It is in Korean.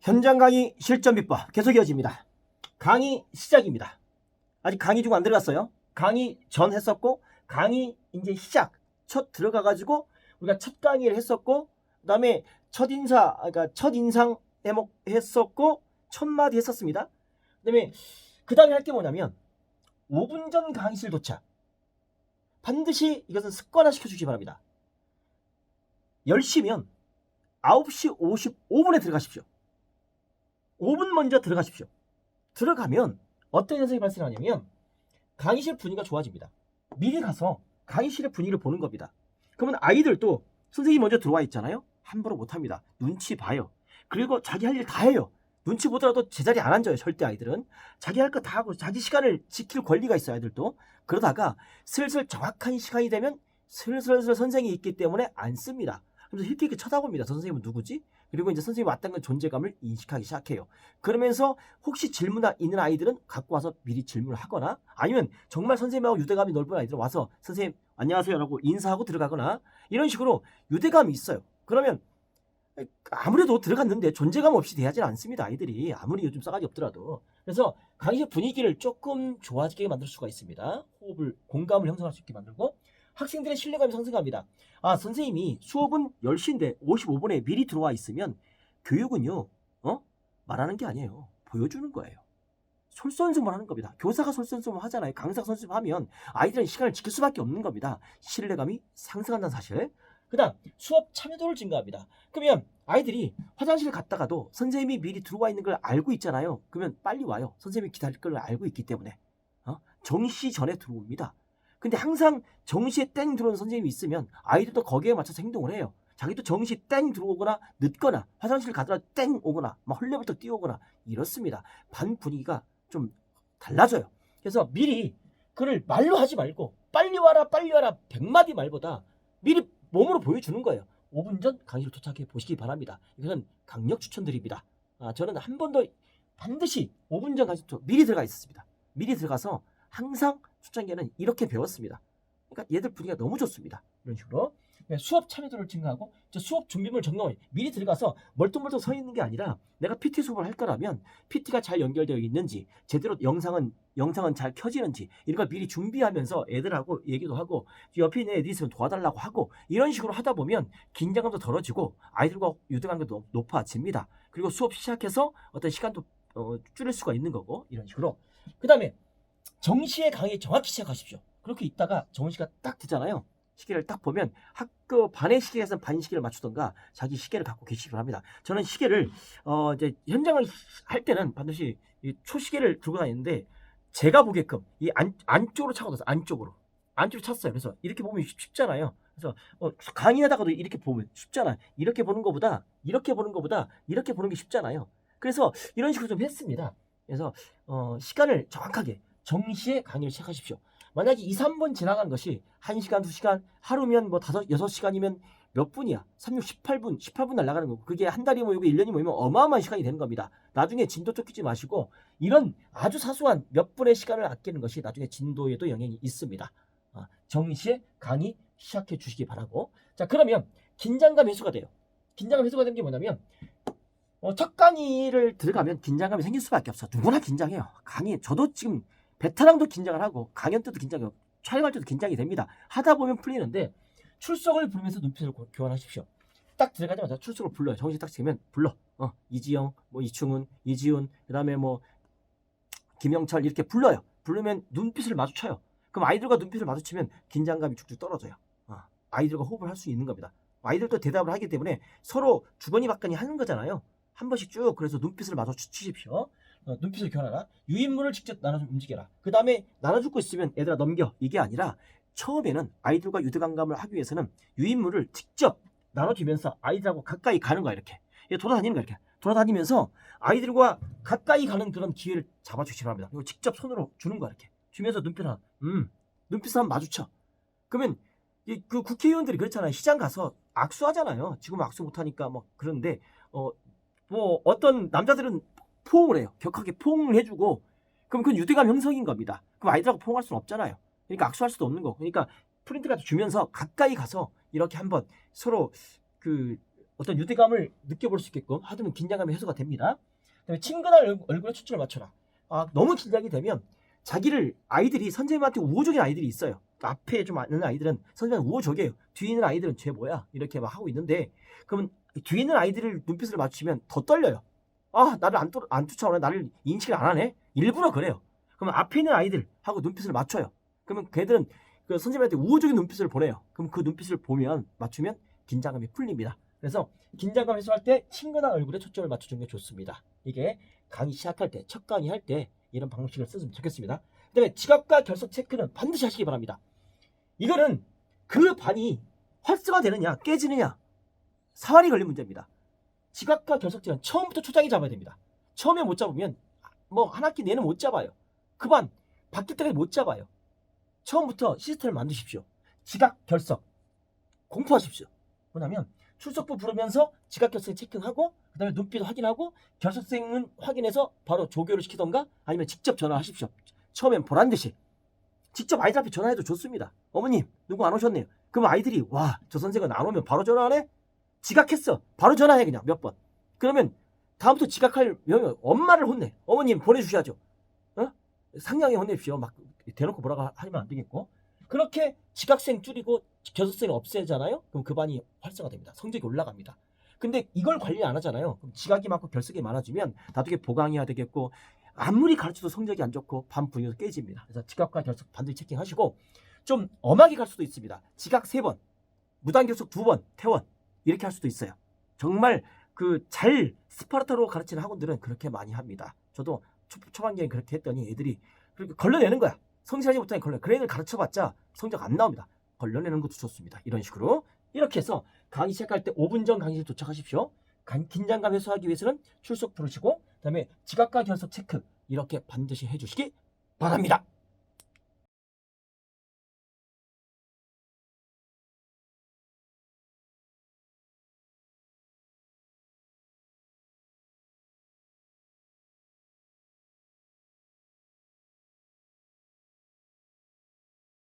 현장 강의 실전 비법 계속 이어집니다. 강의 시작입니다. 아직 강의 중 안 들어갔어요. 강의 전 했었고, 강의 이제 시작 첫 들어가가지고 우리가 첫 강의를 했었고, 그 다음에 첫 인사, 그러니까 첫 인상 해목 했었고, 첫 마디 했었습니다. 그 다음에 할 게 뭐냐면 5분 전 강의실 도착. 반드시 이것은 습관화 시켜주시기 바랍니다. 10시면 9시 55분에 들어가십시오. 5분 먼저 들어가십시오. 들어가면 어떤 현상이 발생하냐면 강의실 분위기가 좋아집니다. 미리 가서 강의실의 분위기를 보는 겁니다. 그러면 아이들도 선생님이 먼저 들어와 있잖아요. 함부로 못합니다. 눈치 봐요. 그리고 자기 할 일 다 해요. 눈치 보더라도 제자리에 안 앉아요. 절대 아이들은. 자기 할 거 다 하고 자기 시간을 지킬 권리가 있어요. 아이들도. 그러다가 슬슬 정확한 시간이 되면 슬슬 선생님이 있기 때문에 안 씁니다. 그래서 이렇게 쳐다봅니다. 저 선생님은 누구지? 그리고 이제 선생님이 왔다는 존재감을 인식하기 시작해요. 그러면서 혹시 질문 있는 아이들은 갖고 와서 미리 질문을 하거나, 아니면 정말 선생님하고 유대감이 넓은 아이들은 와서 선생님 안녕하세요 라고 인사하고 들어가거나, 이런 식으로 유대감이 있어요. 그러면 아무래도 들어갔는데 존재감 없이 대하지 않습니다. 아이들이 아무리 요즘 싸가지 없더라도. 그래서 강의실 분위기를 조금 좋아지게 만들 수가 있습니다. 공감을 형성할 수 있게 만들고, 학생들의 신뢰감이 상승합니다. 아, 선생님이 수업은 10시인데 55분에 미리 들어와 있으면 교육은요, 말하는 게 아니에요. 보여주는 거예요. 솔선수범을 하는 겁니다. 교사가 솔선수범을 하잖아요. 강사가 솔선수범하면 아이들은 시간을 지킬 수밖에 없는 겁니다. 신뢰감이 상승한다는 사실. 그 다음 수업 참여도를 증가합니다. 그러면 아이들이 화장실 갔다가도 선생님이 미리 들어와 있는 걸 알고 있잖아요. 그러면 빨리 와요. 선생님이 기다릴 걸 알고 있기 때문에. 정시 전에 들어옵니다. 근데 항상 정시에 땡 들어오는 선생님이 있으면 아이들도 거기에 맞춰서 행동을 해요. 자기도 정시 땡 들어오거나 늦거나 화장실 가더라도 땡 오거나 막 헐레벌떡 뛰어오거나 이렇습니다. 반 분위기가 좀 달라져요. 그래서 미리 그를 말로 하지 말고 빨리 와라 100마디 말보다 미리 몸으로 보여주는 거예요. 5분 전 강의를 도착해 보시기 바랍니다. 이것은 강력 추천드립니다. 저는 한 번 더 반드시 5분 전 강의 미리 들어가 있었습니다. 미리 들어가서 항상 초창기에는 이렇게 배웠습니다. 그러니까 얘들 분위기가 너무 좋습니다. 이런 식으로 수업 참여도를 증가하고, 수업 준비물 점검을 미리 들어가서 멀뚱멀뚱 서 있는 게 아니라, 내가 PT 수업을 할 거라면 PT가 잘 연결되어 있는지, 제대로 영상은 잘 켜지는지 이런 걸 미리 준비하면서 애들하고 얘기도 하고, 옆에 있는 애들이 있으면 도와달라고 하고, 이런 식으로 하다 보면 긴장감도 덜어지고 아이들과 유대감도 높아집니다. 그리고 수업 시작해서 어떤 시간도 줄일 수가 있는 거고, 이런 식으로. 그 다음에 정시에 강의 정확히 시작하십시오. 그렇게 있다가 정시가 딱 되잖아요. 시계를 딱 보면 학교 반의 시계에서 반 시계를 맞추던가 자기 시계를 갖고 계시기 바랍니다. 저는 시계를 이제 현장을 할 때는 반드시 이 초시계를 들고 다니는데, 제가 보게끔 이 안쪽으로 차거든요. 안쪽으로 찼어요. 그래서 이렇게 보면 쉽잖아요. 그래서 강의하다가도 이렇게 보면 쉽잖아요. 이렇게 보는 것보다 이렇게 보는 게 쉽잖아요. 그래서 이런 식으로 좀 했습니다. 그래서 시간을 정확하게 정시에 강의를 시작하십시오. 만약에 2, 3분 지나간 것이 1시간, 2시간, 하루면 뭐 5, 6시간이면 몇 분이야? 3, 6, 18분 날아가는 거고, 그게 한 달이 모이고 1년이 모이면 어마어마한 시간이 되는 겁니다. 나중에 진도 쫓기지 마시고 이런 아주 사소한 몇 분의 시간을 아끼는 것이 나중에 진도에도 영향이 있습니다. 정시에 강의 시작해 주시기 바라고. 자, 그러면 긴장감 해소가 돼요. 긴장감 해소가 되는 게 뭐냐면, 첫 강의를 들어가면 긴장감이 생길 수밖에 없어. 누구나 긴장해요. 저도 지금 베테랑도 긴장을 하고 강연 때도 긴장해요. 촬영할 때도 긴장이 됩니다. 하다 보면 풀리는데, 출석을 부르면서 눈빛을 교환하십시오. 딱 들어가자마자 출석을 불러요. 정신 딱 지으면 불러. 이지영, 뭐 이충훈, 이지훈, 그 다음에 뭐 김영철 이렇게 불러요. 부르면 눈빛을 마주쳐요. 그럼 아이들과 눈빛을 마주치면 긴장감이 쭉쭉 떨어져요. 아이들과 호흡을 할 수 있는 겁니다. 아이들도 대답을 하기 때문에 서로 주거니 받거니 하는 거잖아요. 한 번씩 쭉. 그래서 눈빛을 마주치십시오. 눈빛을 교환하라. 유인물을 직접 나눠서 움직여라. 그 다음에 나눠줄 거 있으면 얘들아 넘겨. 이게 아니라, 처음에는 아이들과 유대감을 하기 위해서는 유인물을 직접 나눠주면서 아이들하고 가까이 가는 거야. 이렇게 돌아다니는 거야. 이렇게 돌아다니면서 아이들과 가까이 가는 그런 기회를 잡아주시기 바랍니다. 그리고 직접 손으로 주는 거야. 이렇게 주면서 눈빛을 한번 마주쳐. 그러면 그 국회의원들이 그렇잖아요. 시장 가서 악수하잖아요. 지금 악수 못하니까 뭐 그런데 뭐 어떤 남자들은 포옹을 해요. 격하게 포옹을 해주고, 그럼 그건 유대감 형성인 겁니다. 그럼 아이들하고 포옹할 수는 없잖아요. 그러니까 악수할 수도 없는 거고. 그러니까 프린트 같은 주면서 가까이 가서 이렇게 한번 서로 어떤 유대감을 느껴볼 수 있게끔 하면 긴장감이 해소가 됩니다. 그다음에 친근한 얼굴에 초점을 맞춰라. 너무 긴장이 되면 아이들이 선생님한테 우호적인 아이들이 있어요. 앞에 좀 있는 아이들은 선생님한테 우호적이에요. 뒤에 있는 아이들은 쟤 뭐야? 이렇게 막 하고 있는데, 그러면 뒤에 있는 아이들을 눈빛을 맞추면 더 떨려요. 나를 안 쫓아오네. 나를 인식을 안 하네. 일부러 그래요. 그러면 앞에 있는 아이들하고 눈빛을 맞춰요. 그러면 걔들은 그 선생님한테 우호적인 눈빛을 보내요. 그럼 그 눈빛을 맞추면 긴장감이 풀립니다. 그래서 긴장감 해소할 때 친근한 얼굴에 초점을 맞춰주는 게 좋습니다. 이게 강의 시작할 때, 첫 강의 할 때 이런 방식을 쓰면 좋겠습니다. 그 다음에 지각과 결석 체크는 반드시 하시기 바랍니다. 이거는 그 반이 활성화되느냐 깨지느냐 사활이 걸린 문제입니다. 지각과 결석제는 처음부터 초장이 잡아야 됩니다. 처음에 못 잡으면 뭐 한 학기 내내 못 잡아요. 그 반 바뀔 때까지 못 잡아요. 처음부터 시스템을 만드십시오. 지각, 결석 공포하십시오. 뭐냐면 출석부 부르면서 지각, 결석 체크하고 그 다음에 눈빛 확인하고 결석생은 확인해서 바로 조교를 시키던가 아니면 직접 전화하십시오. 처음엔 보란듯이 직접 아이들 앞에 전화해도 좋습니다. 어머님 누구 안 오셨네요. 그럼 아이들이 와, 저 선생은 안 오면 바로 전화하네? 지각했어. 바로 전화해 그냥 몇 번. 그러면 다음부터 지각할 명령 엄마를 혼내. 어머님 보내주셔야죠. 상냥히 혼내십시오. 막 대놓고 뭐라고 하면 안 되겠고. 그렇게 지각생 줄이고 결석생 없애잖아요. 그럼 그 반이 활성화됩니다. 성적이 올라갑니다. 근데 이걸 관리 안 하잖아요. 그럼 지각이 많고 결석이 많아지면 나중에 보강해야 되겠고 아무리 가르쳐도 성적이 안 좋고 반 분위기가 깨집니다. 그래서 지각과 결석 반드시 체킹하시고 좀 엄하게 갈 수도 있습니다. 지각 3번, 무단 결석 2번, 퇴원 이렇게 할 수도 있어요. 정말 잘 스파르타로 가르치는 학원들은 그렇게 많이 합니다. 저도 초반기에 그렇게 했더니 애들이 그렇게 걸러내는 거야. 성실하지 못하니 걸러. 그런 애들 가르쳐봤자 성적 안 나옵니다. 걸러내는 것도 좋습니다. 이런 식으로 이렇게 해서 강의 시작할 때 5분 전 강의실 도착하십시오. 긴장감 해소하기 위해서는 출석 부르시고 그다음에 지각과 결석 체크 이렇게 반드시 해주시기 바랍니다.